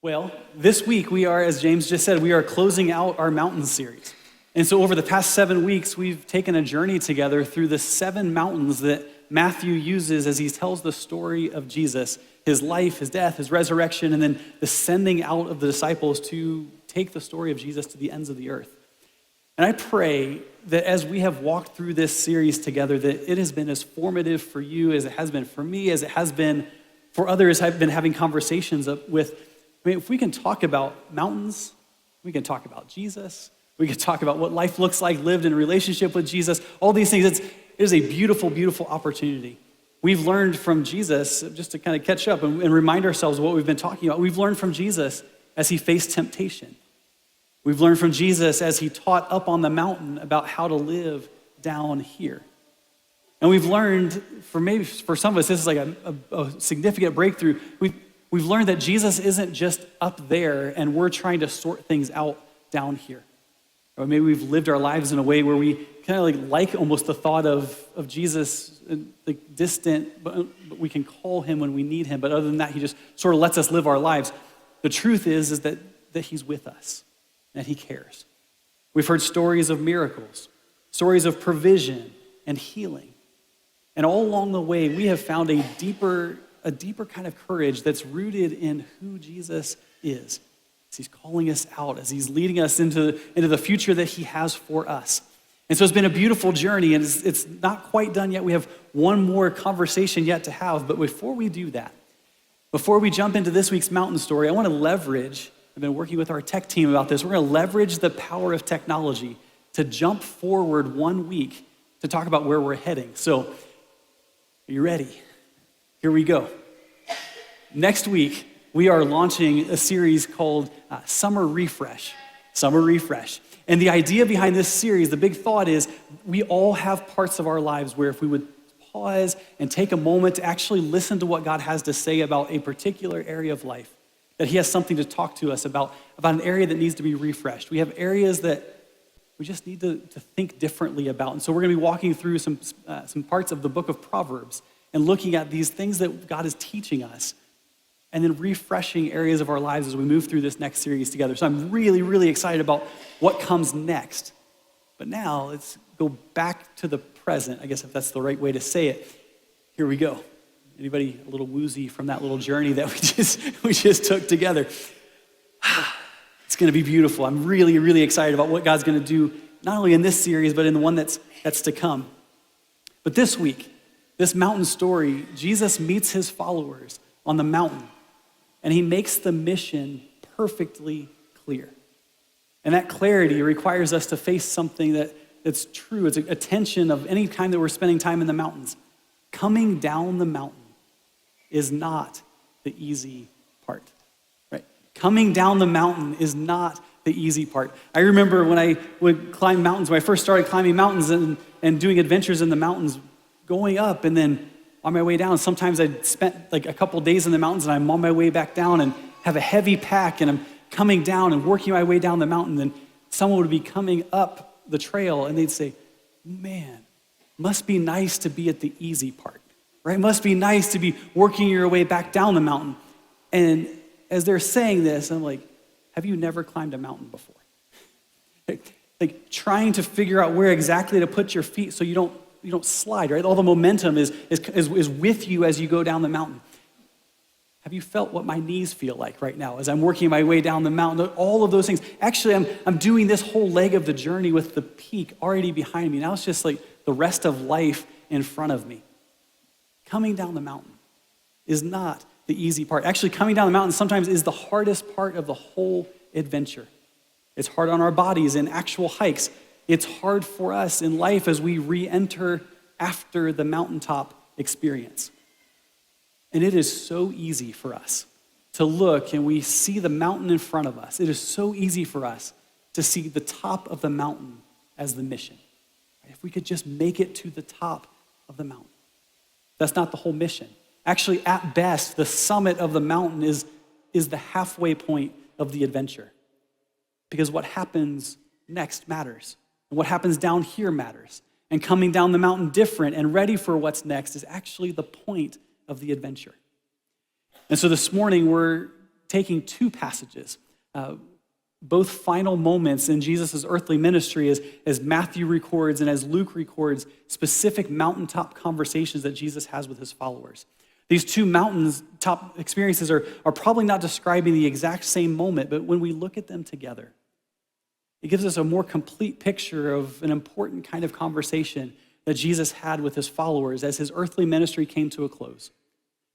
Well, this week we are, as James just said, we are closing out our mountain series. And so over the past 7 weeks, we've taken a journey together through the 7 mountains that Matthew uses as he tells the story of Jesus, his life, his death, his resurrection, and then the sending out of the disciples to take the story of Jesus to the ends of the earth. And I pray that as we have walked through this series together, that it has been as formative for you as it has been for me, as it has been for others I've been having conversations with. I mean, if we can talk about mountains, we can talk about Jesus, we can talk about what life looks like lived in relationship with Jesus, all these things. It is a beautiful, beautiful opportunity. We've learned from Jesus, just to kind of catch up and remind ourselves of what we've been talking about. We've learned from Jesus as he faced temptation. We've learned from Jesus as he taught up on the mountain about how to live down here. And we've learned, for some of us, this is like a significant breakthrough. We've learned that Jesus isn't just up there and we're trying to sort things out down here. Or maybe we've lived our lives in a way where we kind of like almost the thought of Jesus like distant, but we can call him when we need him. But other than that, he just sort of lets us live our lives. The truth is that he's with us, that he cares. We've heard stories of miracles, stories of provision and healing. And all along the way, we have found a deeper kind of courage that's rooted in who Jesus is. As he's calling us out, as he's leading us into the future that he has for us. And so it's been a beautiful journey, and it's not quite done yet. We have one more conversation yet to have, but before we do that, before we jump into this week's mountain story, I want to leverage, I've been working with our tech team about this, we're going to leverage the power of technology to jump forward 1 week to talk about where we're heading. So, are you ready? Here we go. Next week, we are launching a series called Summer Refresh. Summer Refresh. And the idea behind this series, the big thought is we all have parts of our lives where if we would pause and take a moment to actually listen to what God has to say about a particular area of life, that he has something to talk to us about an area that needs to be refreshed. We have areas that we just need to think differently about. And so we're going to be walking through some parts of the book of Proverbs and looking at these things that God is teaching us, and then refreshing areas of our lives as we move through this next series together. So I'm really, really excited about what comes next. But now let's go back to the present, I guess if that's the right way to say it. Here we go. Anybody a little woozy from that little journey that we just took together? It's gonna be beautiful. I'm really, really excited about what God's gonna do, not only in this series, but in the one that's to come. But this week, this mountain story, Jesus meets his followers on the mountain, and he makes the mission perfectly clear. And that clarity requires us to face something that's true. It's a tension of any time that we're spending time in the mountains. Coming down the mountain is not the easy part, right? Coming down the mountain is not the easy part. I remember when I would climb mountains, when I first started climbing mountains and doing adventures in the mountains, going up and then on my way down, sometimes I'd spent like a couple days in the mountains and I'm on my way back down and have a heavy pack and I'm coming down and working my way down the mountain. And someone would be coming up the trail and they'd say, man, must be nice to be at the easy part, right? Must be nice to be working your way back down the mountain. And as they're saying this, I'm like, have you never climbed a mountain before? Like trying to figure out where exactly to put your feet so you don't slide, right? All the momentum is with you as you go down the mountain. Have you felt what my knees feel like right now as I'm working my way down the mountain? All of those things. Actually, I'm doing this whole leg of the journey with the peak already behind me. Now it's just like the rest of life in front of me. Coming down the mountain is not the easy part. Actually, coming down the mountain sometimes is the hardest part of the whole adventure. It's hard on our bodies in actual hikes. It's hard for us in life as we re-enter after the mountaintop experience. And it is so easy for us to look and we see the mountain in front of us. It is so easy for us to see the top of the mountain as the mission. If we could just make it to the top of the mountain. That's not the whole mission. Actually, at best, the summit of the mountain is the halfway point of the adventure. Because what happens next matters. And what happens down here matters. And coming down the mountain different and ready for what's next is actually the point of the adventure. And so this morning we're taking two passages, both final moments in Jesus' earthly ministry as Matthew records and as Luke records specific mountaintop conversations that Jesus has with his followers. These two mountaintop experiences are probably not describing the exact same moment, but when we look at them together, it gives us a more complete picture of an important kind of conversation that Jesus had with his followers as his earthly ministry came to a close.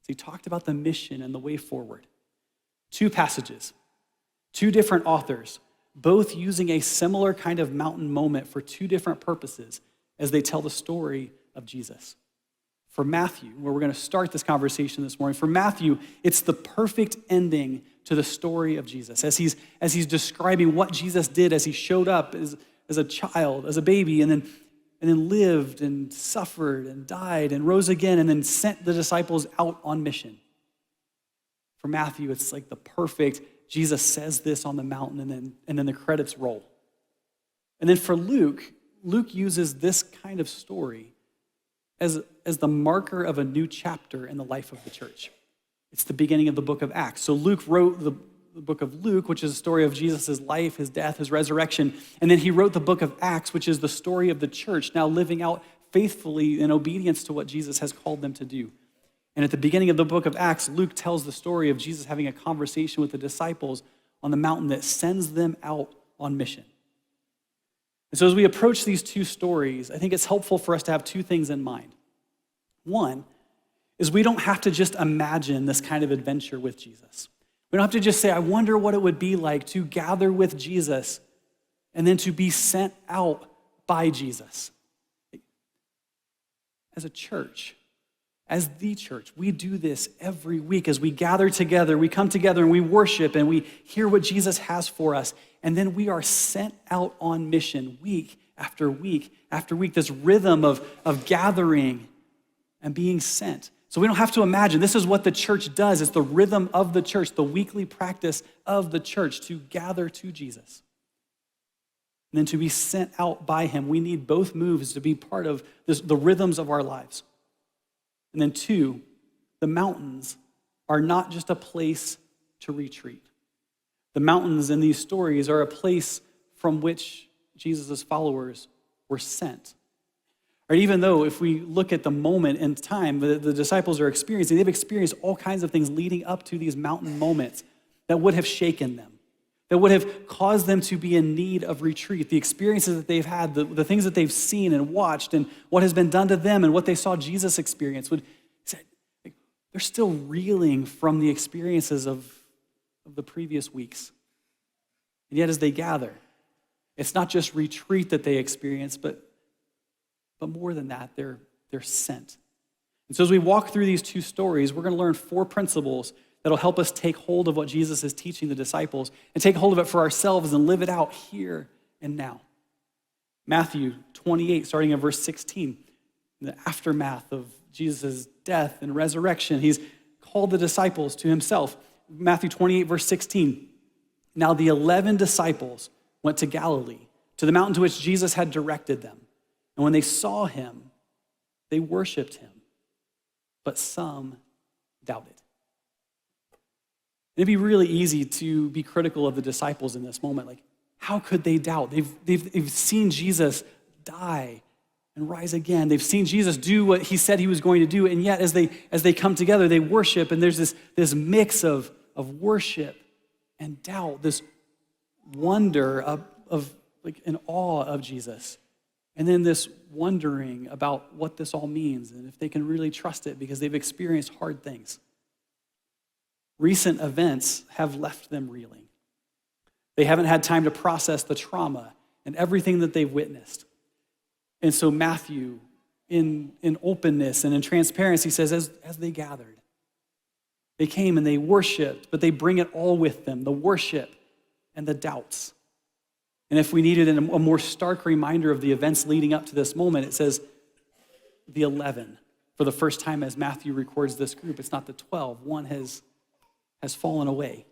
So he talked about the mission and the way forward. Two passages, two different authors, both using a similar kind of mountain moment for two different purposes as they tell the story of Jesus. For Matthew, where we're going to start this conversation this morning, for Matthew, it's the perfect ending to the story of Jesus. As he's describing what Jesus did as he showed up as a child, as a baby, and then lived and suffered and died and rose again and then sent the disciples out on mission. For Matthew, it's like the perfect, Jesus says this on the mountain and then the credits roll. And then for Luke uses this kind of story as the marker of a new chapter in the life of the church. It's the beginning of the book of Acts. So Luke wrote the book of Luke, which is a story of Jesus' life, his death, his resurrection. And then he wrote the book of Acts, which is the story of the church now living out faithfully in obedience to what Jesus has called them to do. And at the beginning of the book of Acts, Luke tells the story of Jesus having a conversation with the disciples on the mountain that sends them out on mission. And so as we approach these two stories, I think it's helpful for us to have two things in mind. One is we don't have to just imagine this kind of adventure with Jesus. We don't have to just say, I wonder what it would be like to gather with Jesus and then to be sent out by Jesus. As a church, as the church, we do this every week as we gather together, we come together and we worship and we hear what Jesus has for us. And then we are sent out on mission week after week after week, this rhythm of gathering and being sent. So we don't have to imagine. This is what the church does. It's the rhythm of the church, the weekly practice of the church to gather to Jesus. And then to be sent out by him, we need both moves to be part of the rhythms of our lives. And then two, the mountains are not just a place to retreat. The mountains in these stories are a place from which Jesus' followers were sent. Or even though if we look at the moment in time the disciples are experiencing, they've experienced all kinds of things leading up to these mountain moments that would have shaken them, that would have caused them to be in need of retreat. The experiences that they've had, the things that they've seen and watched and what has been done to them and what they saw Jesus experience, they're still reeling from the experiences of the previous weeks. And yet as they gather, it's not just retreat that they experience, but more than that, they're sent. And so as we walk through these two stories, we're going to learn four principles that'll help us take hold of what Jesus is teaching the disciples and take hold of it for ourselves and live it out here and now. Matthew 28, starting at verse 16, in the aftermath of Jesus' death and resurrection, he's called the disciples to himself. Matthew 28, verse 16, now the 11 disciples went to Galilee, to the mountain to which Jesus had directed them. And when they saw him, they worshiped him, but some doubted. It'd be really easy to be critical of the disciples in this moment. Like, how could they doubt? They've seen Jesus die and rise again. They've seen Jesus do what he said he was going to do, and yet as they come together, they worship, and there's this mix of worship and doubt, this wonder of like an awe of Jesus. And then this wondering about what this all means and if they can really trust it because they've experienced hard things. Recent events have left them reeling. They haven't had time to process the trauma and everything that they've witnessed. And so Matthew, in openness and in transparency, says, as they gathered, they came and they worshiped, but they bring it all with them, the worship and the doubts. And if we needed a more stark reminder of the events leading up to this moment, it says the 11. For the first time as Matthew records this group, it's not the 12. One has fallen away.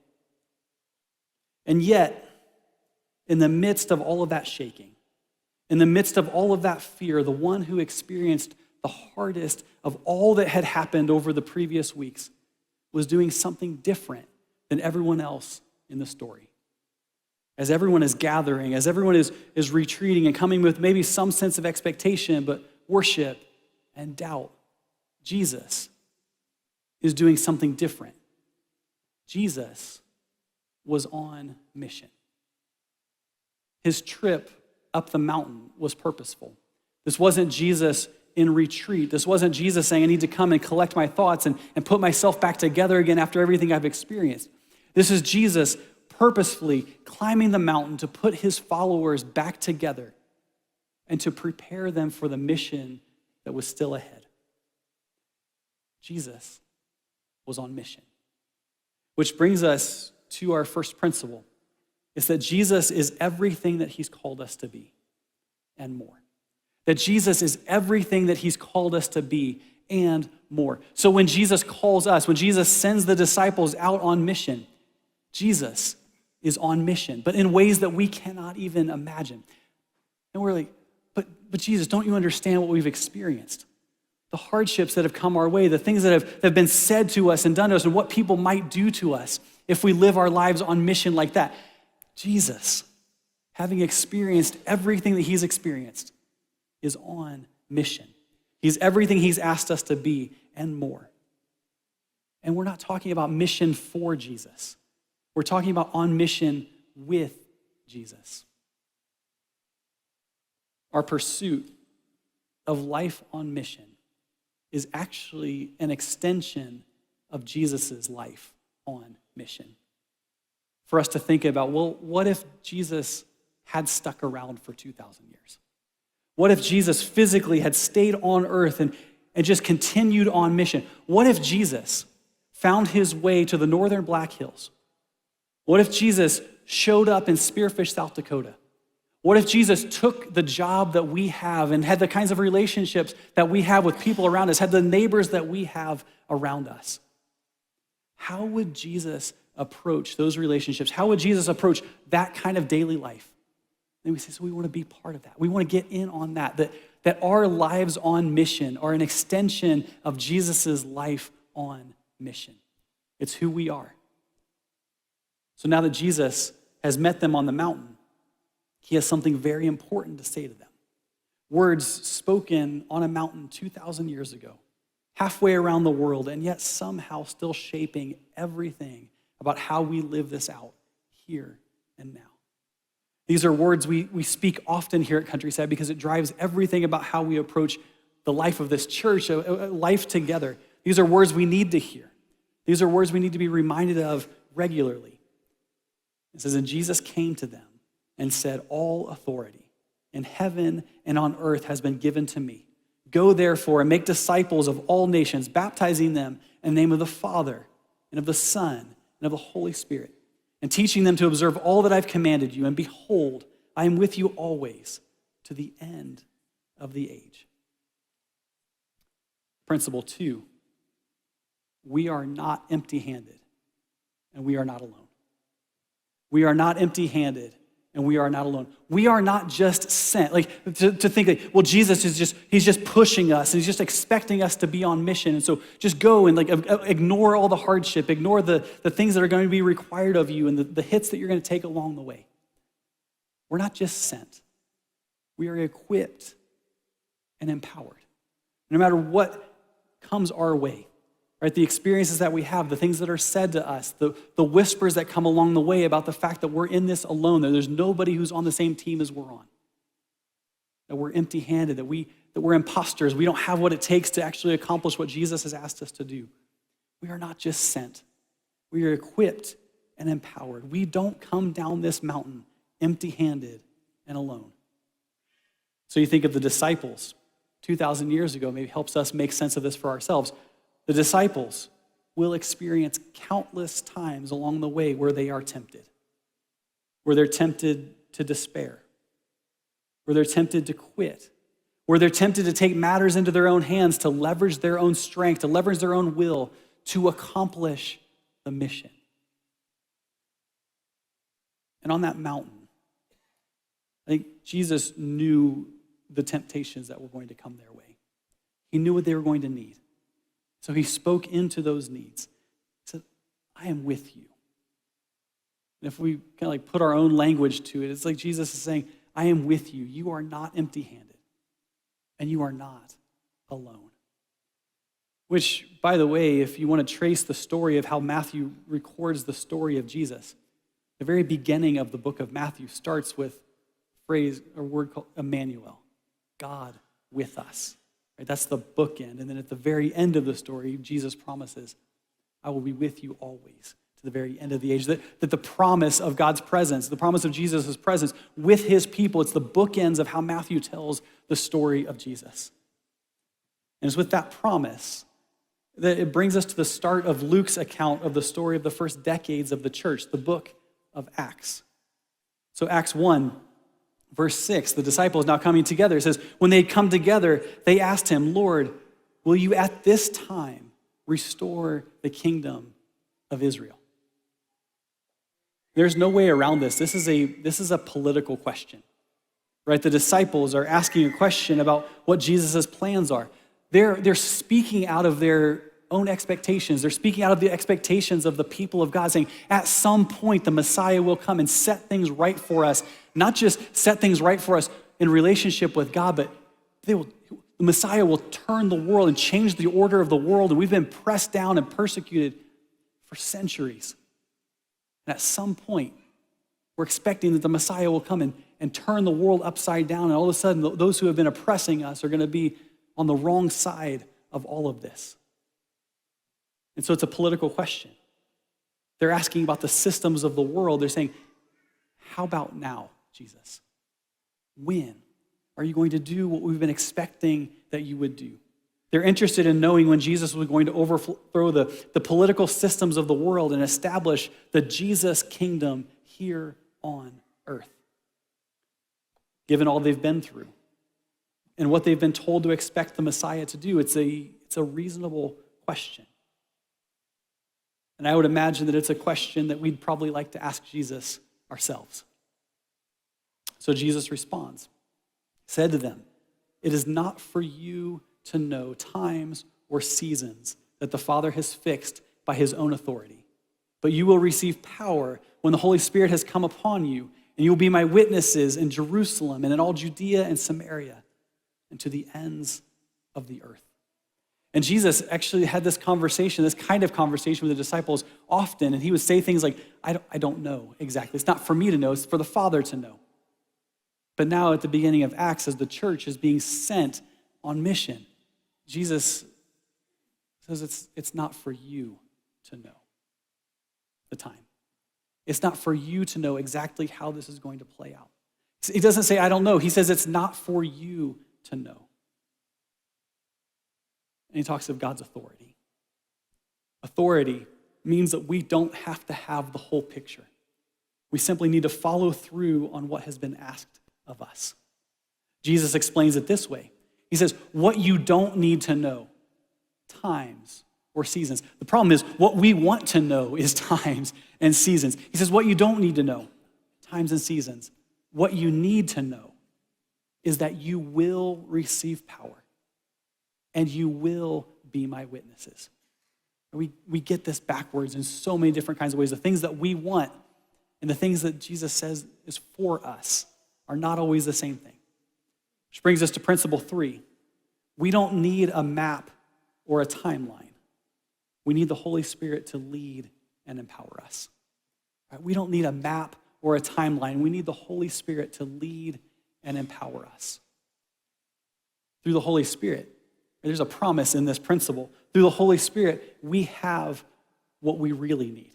And yet, in the midst of all of that shaking, in the midst of all of that fear, the one who experienced the hardest of all that had happened over the previous weeks was doing something different than everyone else in the story. As everyone is gathering, as everyone is retreating and coming with maybe some sense of expectation, but worship and doubt, Jesus is doing something different. Jesus was on mission. His trip up the mountain was purposeful. This wasn't Jesus in retreat. This wasn't Jesus saying, I need to come and collect my thoughts and put myself back together again after everything I've experienced. This is Jesus purposefully climbing the mountain to put his followers back together and to prepare them for the mission that was still ahead. Jesus was on mission. Which brings us to our first principle, is that Jesus is everything that he's called us to be and more. That Jesus is everything that he's called us to be and more. So when Jesus calls us, when Jesus sends the disciples out on mission, Jesus is on mission, but in ways that we cannot even imagine. And we're like, but Jesus, don't you understand what we've experienced? The hardships that have come our way, the things that have been said to us and done to us, and what people might do to us if we live our lives on mission like that. Jesus, having experienced everything that he's experienced, is on mission. He's everything he's asked us to be and more. And we're not talking about mission for Jesus. We're talking about on mission with Jesus. Our pursuit of life on mission is actually an extension of Jesus' life on mission. For us to think about, well, what if Jesus had stuck around for 2,000 years? What if Jesus physically had stayed on earth and just continued on mission? What if Jesus found his way to the northern Black Hills? What if Jesus showed up in Spearfish, South Dakota? What if Jesus took the job that we have and had the kinds of relationships that we have with people around us, had the neighbors that we have around us? How would Jesus approach those relationships? How would Jesus approach that kind of daily life? And we say, so we want to be part of that. We want to get in on that our lives on mission are an extension of Jesus' life on mission. It's who we are. So now that Jesus has met them on the mountain, he has something very important to say to them. Words spoken on a mountain 2,000 years ago, halfway around the world, and yet somehow still shaping everything about how we live this out here and now. These are words we speak often here at Countryside because it drives everything about how we approach the life of this church, a life together. These are words we need to hear. These are words we need to be reminded of regularly. It says, and Jesus came to them and said, all authority in heaven and on earth has been given to me. Go therefore and make disciples of all nations, baptizing them in the name of the Father and of the Son and of the Holy Spirit, and teaching them to observe all that I've commanded you. And behold, I am with you always to the end of the age. Principle 2, we are not empty-handed and we are not alone. We are not empty-handed and we are not alone. We are not just sent, to think like, well, Jesus he's just pushing us and he's just expecting us to be on mission. And so just go and ignore all the hardship, ignore the things that are going to be required of you and the hits that you're going to take along the way. We're not just sent. We are equipped and empowered. No matter what comes our way, right? The experiences that we have, the things that are said to us, the whispers that come along the way about the fact that we're in this alone, that there's nobody who's on the same team as we're on, that we're empty-handed, that we're imposters, we don't have what it takes to actually accomplish what Jesus has asked us to do. We are not just sent. We are equipped and empowered. We don't come down this mountain empty-handed and alone. So you think of the disciples 2,000 years ago, maybe helps us make sense of this for ourselves. The disciples will experience countless times along the way where they are tempted, where they're tempted to despair, where they're tempted to quit, where they're tempted to take matters into their own hands, to leverage their own strength, to leverage their own will to accomplish the mission. And on that mountain, I think Jesus knew the temptations that were going to come their way. He knew what they were going to need. So he spoke into those needs. He said, I am with you. And if we kind of like put our own language to it, it's like Jesus is saying, I am with you. You are not empty-handed. And you are not alone. Which, by the way, if you want to trace the story of how Matthew records the story of Jesus, the very beginning of the book of Matthew starts with a word called Emmanuel, God with us. Right? That's the bookend. And then at the very end of the story, Jesus promises, I will be with you always to the very end of the age. That the promise of God's presence, the promise of Jesus' presence with his people, it's the bookends of how Matthew tells the story of Jesus. And it's with that promise that it brings us to the start of Luke's account of the story of the first decades of the church, the book of Acts. So Acts 1, verse 6, the disciples now coming together. It says, when they had come together, they asked him, Lord, will you at this time restore the kingdom of Israel? There's no way around this. This is a political question, right? The disciples are asking a question about what Jesus' plans are. They're speaking out of their own expectations. They're speaking out of the expectations of the people of God, saying, at some point, the Messiah will come and set things right for us. Not just set things right for us in relationship with God, but the Messiah will turn the world and change the order of the world. And we've been pressed down and persecuted for centuries. And at some point, we're expecting that the Messiah will come and turn the world upside down. And all of a sudden, those who have been oppressing us are going to be on the wrong side of all of this. And so it's a political question. They're asking about the systems of the world. They're saying, how about now, Jesus? When are you going to do what we've been expecting that you would do? They're interested in knowing when Jesus was going to overthrow the political systems of the world and establish the Jesus kingdom here on earth. Given all they've been through and what they've been told to expect the Messiah to do, it's a reasonable question. And I would imagine that it's a question that we'd probably like to ask Jesus ourselves. So Jesus responds, said to them, it is not for you to know times or seasons that the Father has fixed by his own authority, but you will receive power when the Holy Spirit has come upon you, and you will be my witnesses in Jerusalem and in all Judea and Samaria and to the ends of the earth. And Jesus actually had this kind of conversation with the disciples often, and he would say things like, I don't know exactly. It's not for me to know, it's for the Father to know. But now at the beginning of Acts, as the church is being sent on mission, Jesus says it's not for you to know the time. It's not for you to know exactly how this is going to play out. He doesn't say, I don't know. He says it's not for you to know. And he talks of God's authority. Authority means that we don't have to have the whole picture. We simply need to follow through on what has been asked of us. Jesus explains it this way. He says, what you don't need to know, times or seasons. The problem is what we want to know is times and seasons. He says, what you don't need to know, times and seasons. What you need to know is that you will receive power and you will be my witnesses. We get this backwards in so many different kinds of ways. The things that we want and the things that Jesus says is for us are not always the same thing. Which brings us to principle 3. We don't need a map or a timeline. We need the Holy Spirit to lead and empower us. Right? We don't need a map or a timeline. We need the Holy Spirit to lead and empower us. Through the Holy Spirit, there's a promise in this principle. Through the Holy Spirit, we have what we really need.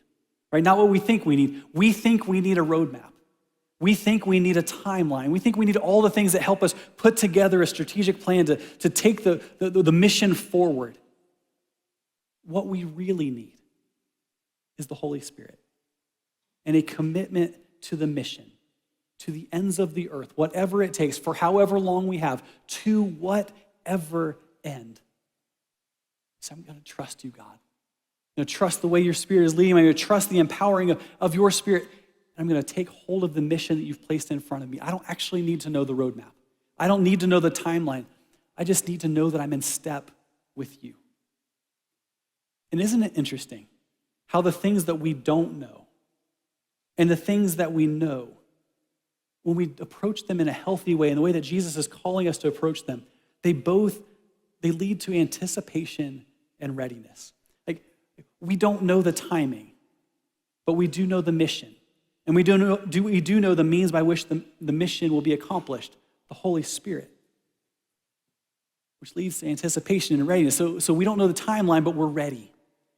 Right? Not what we think we need. We think we need a roadmap. We think we need a timeline. We think we need all the things that help us put together a strategic plan to take the mission forward. What we really need is the Holy Spirit and a commitment to the mission, to the ends of the earth, whatever it takes, for however long we have, to whatever end. So I'm going to trust you, God. I'm going to trust the way your Spirit is leading me. I'm going to trust the empowering of your Spirit. I'm going to take hold of the mission that you've placed in front of me. I don't actually need to know the roadmap. I don't need to know the timeline. I just need to know that I'm in step with you. And isn't it interesting how the things that we don't know and the things that we know, when we approach them in a healthy way, in the way that Jesus is calling us to approach them, they lead to anticipation and readiness. Like, we don't know the timing, but we do know the mission. And we do know the means by which the mission will be accomplished, the Holy Spirit, which leads to anticipation and readiness. So we don't know the timeline, but we're ready.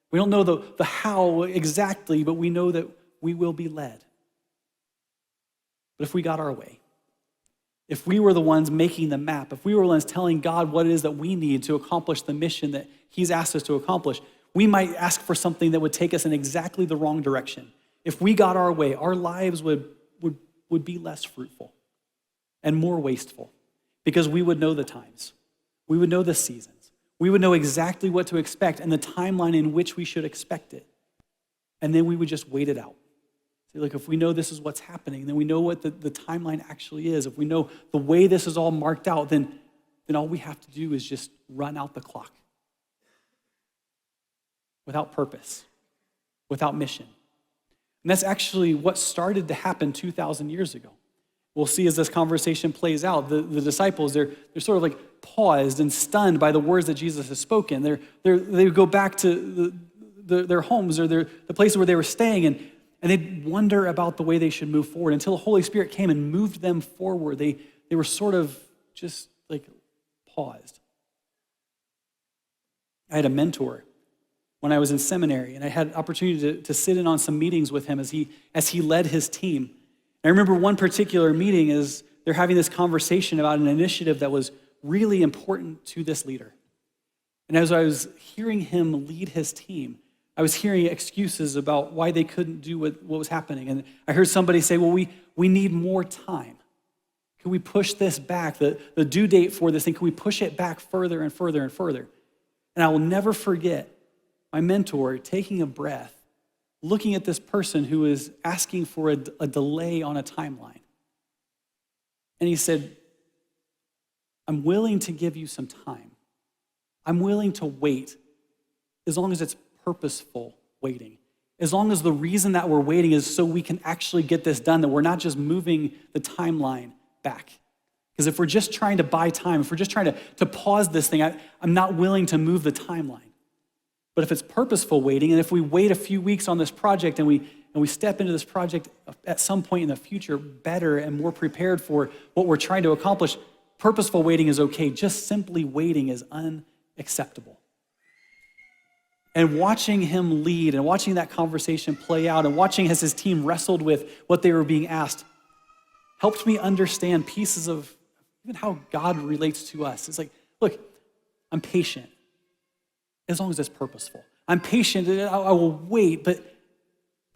We don't know the how exactly, but we know that we will be led. But if we got our way, if we were the ones making the map, if we were the ones telling God what it is that we need to accomplish the mission that he's asked us to accomplish, we might ask for something that would take us in exactly the wrong direction. If we got our way, our lives would be less fruitful and more wasteful because we would know the times. We would know the seasons. We would know exactly what to expect and the timeline in which we should expect it. And then we would just wait it out. See, look, if we know this is what's happening, then we know what the timeline actually is. If we know the way this is all marked out, then all we have to do is just run out the clock. Without purpose, without mission. And that's actually what started to happen 2,000 years ago. We'll see as this conversation plays out, the disciples, they're sort of like paused and stunned by the words that Jesus has spoken. They go back to their homes or the places where they were staying, and they'd wonder about the way they should move forward until the Holy Spirit came and moved them forward. They were sort of just like paused. I had a mentor when I was in seminary, and I had an opportunity to sit in on some meetings with him as he led his team. I remember one particular meeting is they're having this conversation about an initiative that was really important to this leader. And as I was hearing him lead his team, I was hearing excuses about why they couldn't do what was happening. And I heard somebody say, well, we need more time. Can we push this back? The due date for this thing, can we push it back further and further and further? And I will never forget my mentor taking a breath, looking at this person who is asking for a delay on a timeline. And he said, I'm willing to give you some time. I'm willing to wait as long as it's purposeful waiting. As long as the reason that we're waiting is so we can actually get this done, that we're not just moving the timeline back. Because if we're just trying to buy time, if we're just trying to pause this thing, I'm not willing to move the timeline. But if it's purposeful waiting, and if we wait a few weeks on this project and we step into this project at some point in the future better and more prepared for what we're trying to accomplish, purposeful waiting is okay. Just simply waiting is unacceptable. And watching him lead and watching that conversation play out and watching as his team wrestled with what they were being asked helped me understand pieces of even how God relates to us. It's like, look, I'm patient. As long as it's purposeful. I'm patient, I will wait, but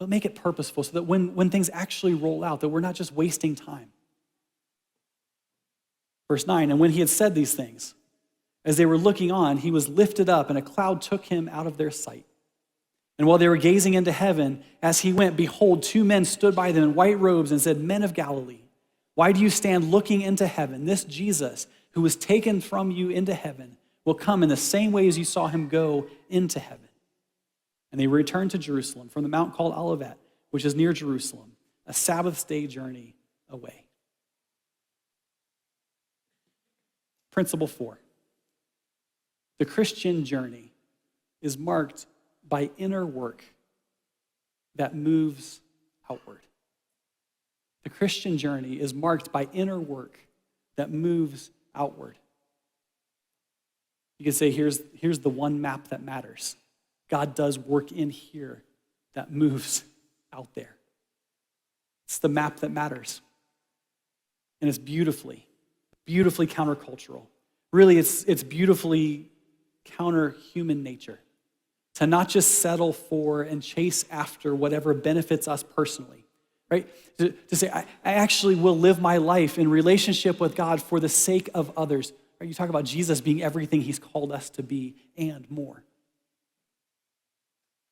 make it purposeful so that when things actually roll out, that we're not just wasting time. Verse 9, and when he had said these things, as they were looking on, he was lifted up and a cloud took him out of their sight. And while they were gazing into heaven, as he went, behold, two men stood by them in white robes and said, Men of Galilee, why do you stand looking into heaven? This Jesus, who was taken from you into heaven, will come in the same way as you saw him go into heaven. And they returned to Jerusalem from the mount called Olivet, which is near Jerusalem, a Sabbath day journey away. Principle 4. The Christian journey is marked by inner work that moves outward. The Christian journey is marked by inner work that moves outward. You could say, here's the one map that matters. God does work in here that moves out there. It's the map that matters. And it's beautifully countercultural. Really, it's beautifully counter human nature. To not just settle for and chase after whatever benefits us personally, right? To say, I actually will live my life in relationship with God for the sake of others. You talk about Jesus being everything he's called us to be and more.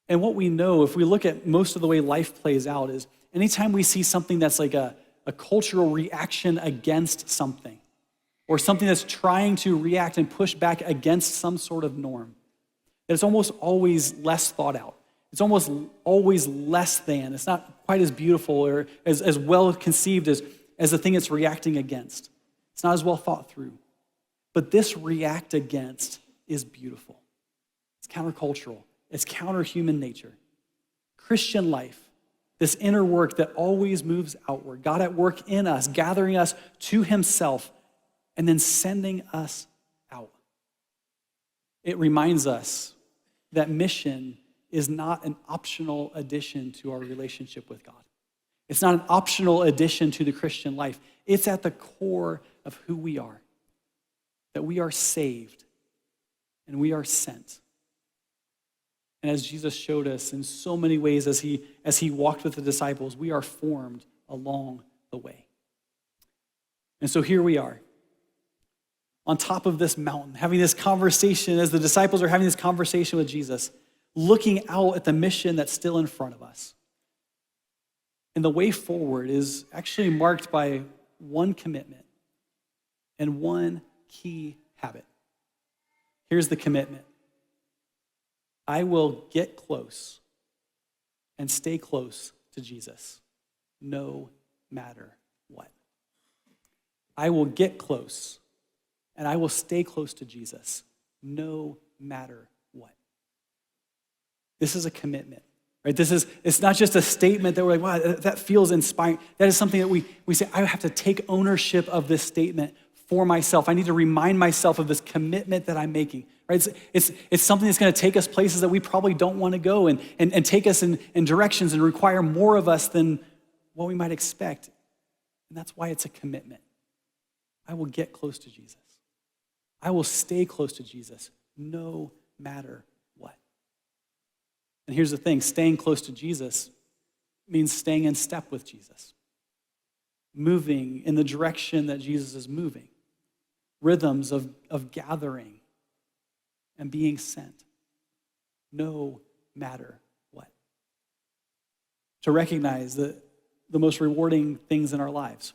And what we know, if we look at most of the way life plays out, is anytime we see something that's like a cultural reaction against something, or something that's trying to react and push back against some sort of norm, that it's almost always less thought out. It's almost always less than. It's not quite as beautiful or as well conceived as the thing it's reacting against. It's not as well thought through. But this react against is beautiful. It's countercultural. It's counter-human nature. Christian life, this inner work that always moves outward, God at work in us, gathering us to himself, and then sending us out. It reminds us that mission is not an optional addition to our relationship with God. It's not an optional addition to the Christian life. It's at the core of who we are, that we are saved and we are sent. And as Jesus showed us in so many ways as he walked with the disciples, we are formed along the way. And so here we are, on top of this mountain, having this conversation, as the disciples are having this conversation with Jesus, looking out at the mission that's still in front of us. And the way forward is actually marked by one commitment and one key habit. Here's the commitment. I will get close and stay close to Jesus, no matter what. I will get close and I will stay close to Jesus, no matter what. This is a commitment, right? It's not just a statement that we're like, wow, that feels inspiring. That is something that we say, I have to take ownership of this statement for myself. I need to remind myself of this commitment that I'm making, right? It's something that's going to take us places that we probably don't want to go and take us in directions and require more of us than what we might expect. And that's why it's a commitment. I will get close to Jesus. I will stay close to Jesus no matter what. And here's the thing, staying close to Jesus means staying in step with Jesus, moving in the direction that Jesus is moving, rhythms of gathering and being sent, no matter what. To recognize that the most rewarding things in our lives,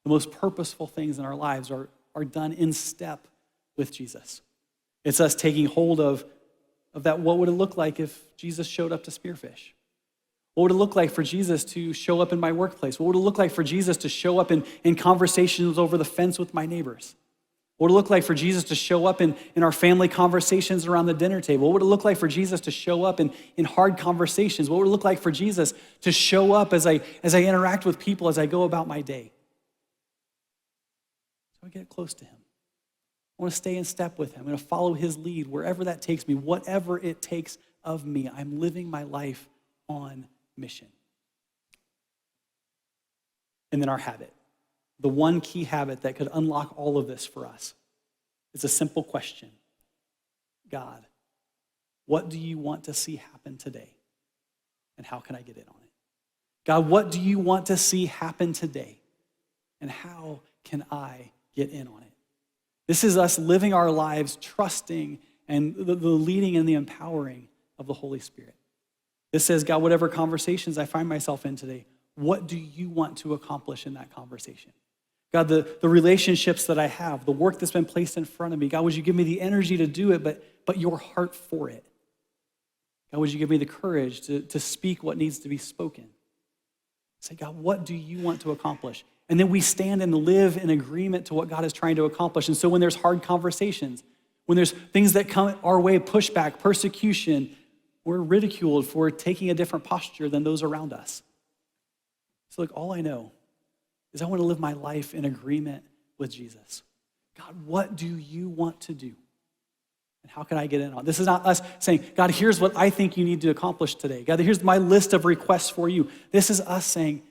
the most purposeful things in our lives are done in step with Jesus. It's us taking hold of that. What would it look like if Jesus showed up to Spearfish? What would it look like for Jesus to show up in my workplace? What would it look like for Jesus to show up in conversations over the fence with my neighbors? What would it look like for Jesus to show up in our family conversations around the dinner table? What would it look like for Jesus to show up in hard conversations? What would it look like for Jesus to show up as I interact with people, as I go about my day? So I get close to him. I want to stay in step with him. I'm going to follow his lead wherever that takes me, whatever it takes of me. I'm living my life on mission. And then our habit, the one key habit that could unlock all of this for us. It's a simple question. God, what do you want to see happen today? And how can I get in on it? God, what do you want to see happen today? And how can I get in on it? This is us living our lives trusting and the leading and the empowering of the Holy Spirit. This says, God, whatever conversations I find myself in today, what do you want to accomplish in that conversation? God, the relationships that I have, the work that's been placed in front of me, God, would you give me the energy to do it, but your heart for it? God, would you give me the courage to speak what needs to be spoken? Say, God, what do you want to accomplish? And then we stand and live in agreement to what God is trying to accomplish. And so when there's hard conversations, when there's things that come our way, pushback, persecution, we're ridiculed for taking a different posture than those around us. So look, all I know is I want to live my life in agreement with Jesus. God, what do you want to do? And how can I get in on it? This is not us saying, God, here's what I think you need to accomplish today. God, here's my list of requests for you. This is us saying,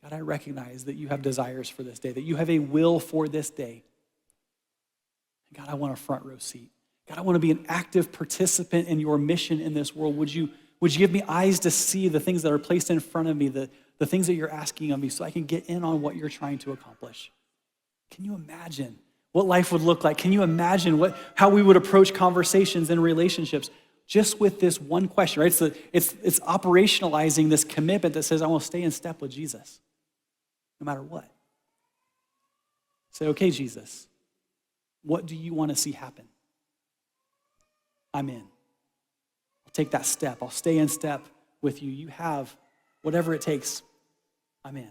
God, I recognize that you have desires for this day, that you have a will for this day. And God, I want a front row seat. God, I want to be an active participant in your mission in this world. Would you give me eyes to see the things that are placed in front of me, the things that you're asking of me, so I can get in on what you're trying to accomplish? Can you imagine what life would look like? Can you imagine how we would approach conversations and relationships just with this one question, right? It's operationalizing this commitment that says, I want to stay in step with Jesus, no matter what. Say, okay, Jesus, what do you want to see happen? I'm in. I'll I'll take that step. I'll stay in step with you. You have whatever it takes. I'm in.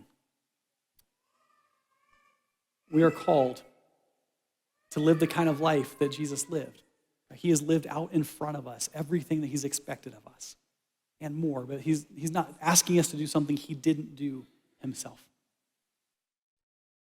We are called to live the kind of life that Jesus lived. He has lived out in front of us everything that he's expected of us and more, but he's not asking us to do something he didn't do himself.